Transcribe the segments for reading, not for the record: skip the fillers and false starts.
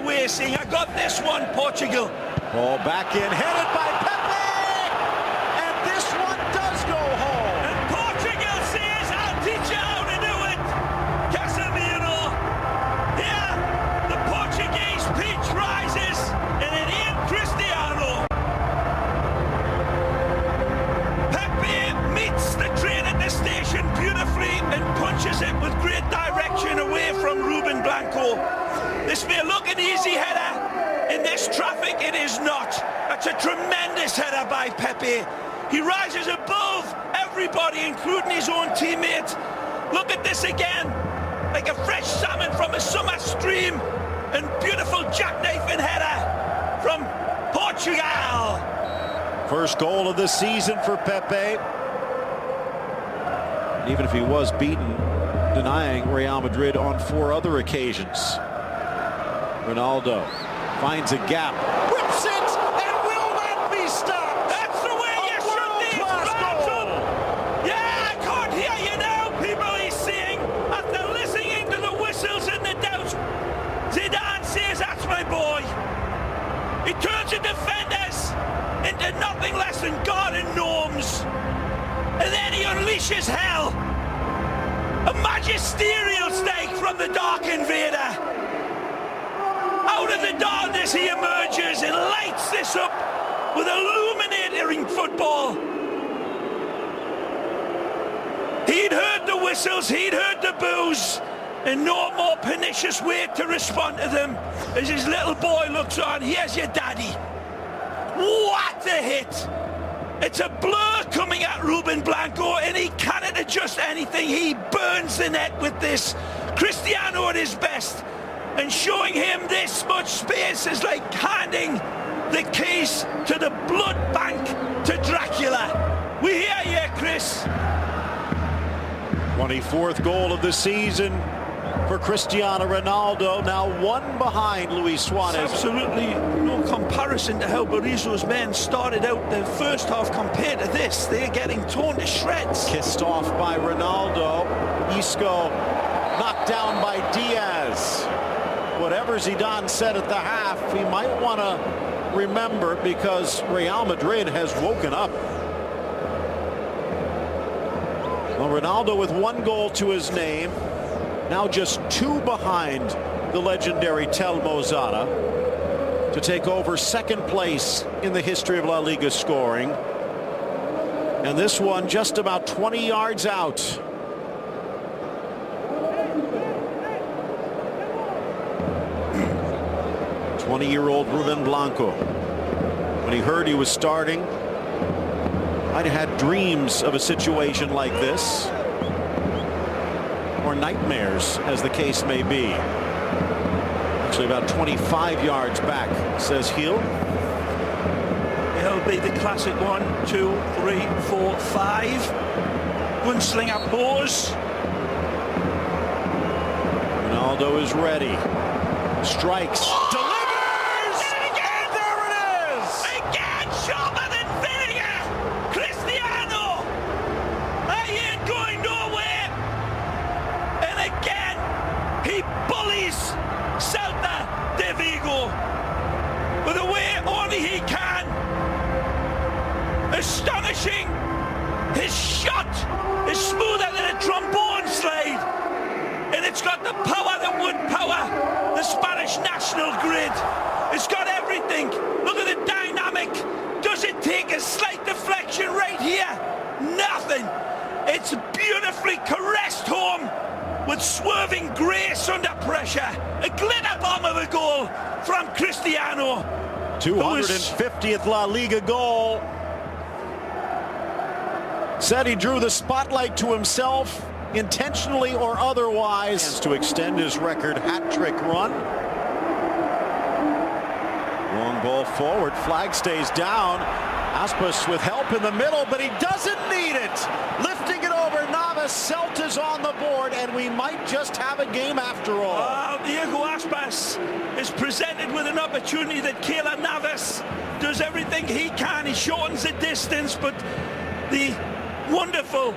away saying, I got this one, Portugal. Ball back in, headed by Pepe! And this one does go home. And Portugal says, I'll teach you how to do it. Casemiro. Here, the Portuguese peach rises, and it ain't Cristiano. Pepe meets the train at the station beautifully and punches it with great direction away from Ruben Blanco. This may look an easy header. In this traffic, it is not. That's a tremendous header by Pepe. He rises above everybody, including his own teammate. Look at this again. Like a fresh salmon from a summer stream. And beautiful jackknifing header from Portugal. First goal of the season for Pepe. And even if he was beaten, denying Real Madrid on 4 other occasions. Ronaldo finds a gap, whips it, and will not be stopped. That's the way you shoot these goals. Yeah, I can't hear you now, people, he's saying, after listening to the whistles and the doubts. Zidane says, that's my boy. He turns the defenders into nothing less than garden gnomes. And then he unleashes hell. A magisterial stake from the Dark Invader. Out of the darkness he emerges and lights this up with illuminating football. He'd heard the whistles, he'd heard the boos, and no more pernicious way to respond to them. As his little boy looks on, here's your daddy. What a hit! It's a blur coming at Ruben Blanco, and he cannot adjust anything. He burns the net with this. Cristiano at his best. And showing him this much space is like handing the keys to the blood bank to Dracula. We hear you, Chris. 24th goal of the season for Cristiano Ronaldo. Now 1 behind Luis Suarez. Absolutely no comparison to how Berizzo's men started out the first half compared to this. They're getting torn to shreds. Kissed off by Ronaldo. Isco knocked down by Diaz. Whatever Zidane said at the half, he might want to remember, because Real Madrid has woken up. Well, Ronaldo with 1 goal to his name, now just 2 behind the legendary Telmo Zada to take over 2nd place in the history of La Liga scoring. And this one just about 20 yards out. 20-year-old Ruben Blanco, when he heard he was starting, might have had dreams of a situation like this, or nightmares, as the case may be. Actually about 25 yards back, says Hill. It'll be the classic 1, 2, 3, 4, 5. Gunslinger pose. Ronaldo is ready. Strikes. Delivers! And again! There it is! Again, sharper than vinegar! Cristiano! I ain't going nowhere! And again, he bullies Celta de Vigo with a way only he can. Astonishing! His shot is smoother than a trombone slide. And it's got the power that would power the Spanish national grid. It's got everything. Look at the dynamic. Does it take a slight deflection right here? Nothing. It's beautifully caressed home with swerving grace under pressure. A glitter bomb of a goal from Cristiano. 250th La Liga goal. Said he drew the spotlight to himself, intentionally or otherwise, to extend his record hat-trick run. Long ball forward, flag stays down. Aspas with help in the middle, but he doesn't need it. Lifting it over Navas, Celta's on the board, and we might just have a game after all. Diego Aspas is presented with an opportunity that Keylor Navas does everything he can. He shortens the distance, but the wonderful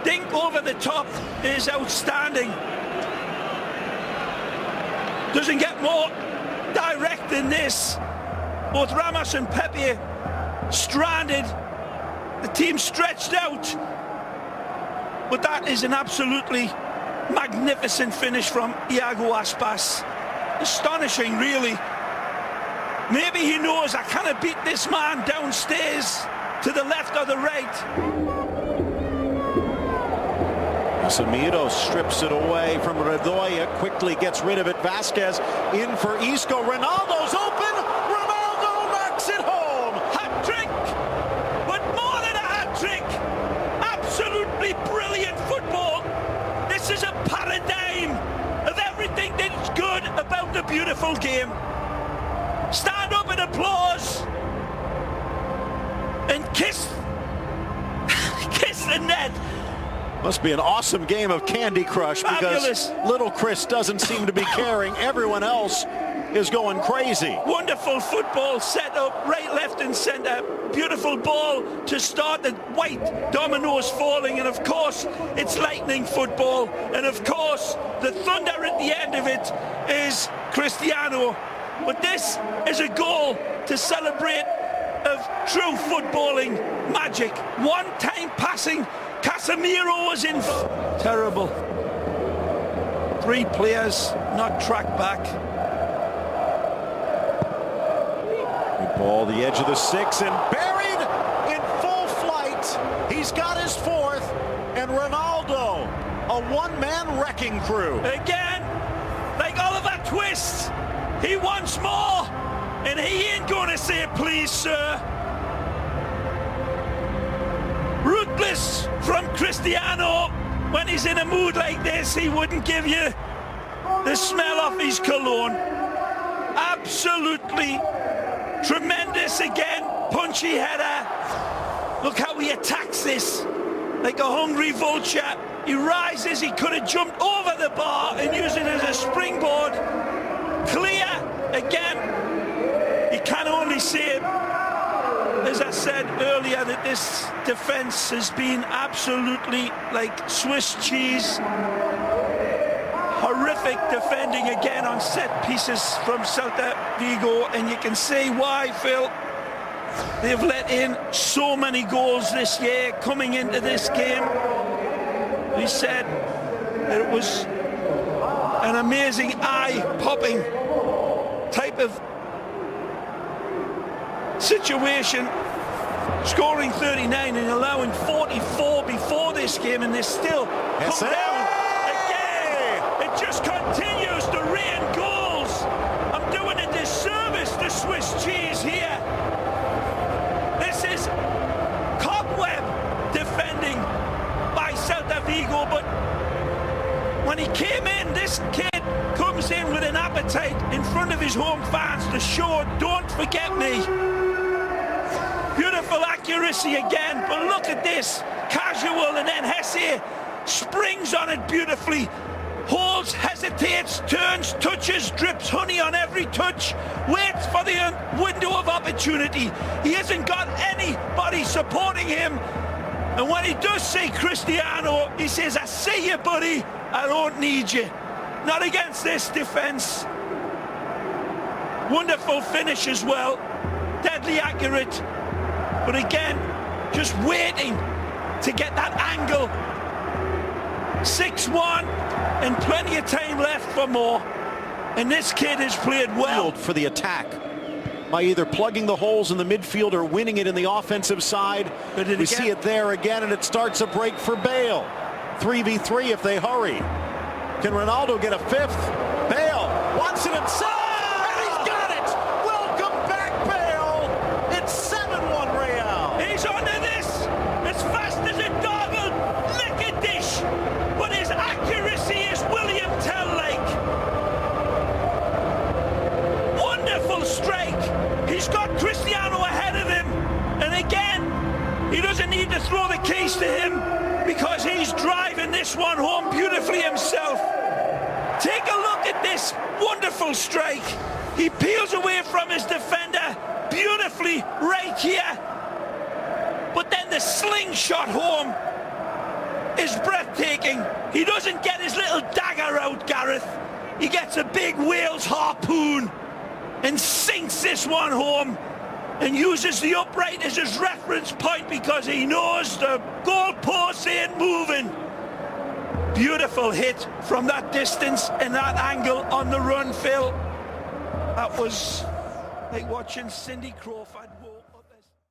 dink over the top is outstanding. Doesn't get more direct in this. Both Ramos and Pepe stranded. The team stretched out. But that is an absolutely magnificent finish from Iago Aspas. Astonishing, really. Maybe he knows I cannot beat this man downstairs to the left or the right. Casemiro strips it away from Redoya, quickly gets rid of it. Vasquez in for Isco. Ronaldo's open. Ronaldo knocks it home. Hat-trick, but more than a hat-trick. Absolutely brilliant football. This is a paradigm of everything that's good about the beautiful game. Stand up and applause and kiss the net. Must be an awesome game of Candy Crush because little Chris doesn't seem to be caring. Everyone else is going crazy. Wonderful football set up right, left and centre. Beautiful ball to start, the white dominoes falling, and of course it's lightning football, and of course the thunder at the end of it is Cristiano. But this is a goal to celebrate of true footballing magic. One-time passing, Casemiro was in terrible. 3 players not tracked back. Good ball, the edge of the 6, and buried in full flight. He's got his 4th, and Ronaldo, a one-man wrecking crew. Again, like Oliver Twist, he wants more, and he ain't gonna say please, sir. Ruthless from Cristiano. When he's in a mood like this, he wouldn't give you the smell of his cologne. Absolutely tremendous again. Punchy header. Look how he attacks this like a hungry vulture. He rises. He could have jumped over the bar and used it as a springboard. Clear again. He can only say, as I said earlier, that this defence has been absolutely like Swiss cheese. Horrific defending again on set pieces from Celta Vigo, and you can see why, Phil. They've let in so many goals this year coming into this game. We said that it was an amazing eye-popping type of situation, scoring 39 and allowing 44 before this game, and they still come down again. It just continues to rain goals. I'm doing a disservice to Swiss cheese here. This is cobweb defending by Celta Vigo, but when he came in, this kid comes in with an appetite in front of his home fans to show, don't forget me. Beautiful accuracy again, but look at this. Casual, and then Hesse springs on it beautifully. Holds, hesitates, turns, touches, drips honey on every touch. Waits for the window of opportunity. He hasn't got anybody supporting him. And when he does see Cristiano, he says, I see you, buddy. I don't need you. Not against this defence. Wonderful finish as well. Deadly accurate. But again, just waiting to get that angle. 6-1 and plenty of time left for more. And this kid has played well. For the attack by either plugging the holes in the midfield or winning it in the offensive side. We see it there again, and it starts a break for Bale. 3v3 if they hurry. Can Ronaldo get a 5th? Bale wants it inside. He's got Cristiano ahead of him, and again, he doesn't need to throw the keys to him because he's driving this one home beautifully himself. Take a look at this wonderful strike. He peels away from his defender beautifully right here, but then the slingshot home is breathtaking. He doesn't get his little dagger out, Gareth. He gets a big Wales harpoon this one home and uses the upright as his reference point because he knows the goalposts ain't moving. Beautiful hit from that distance and that angle on the run, Phil. That was like watching Cindy Crawford.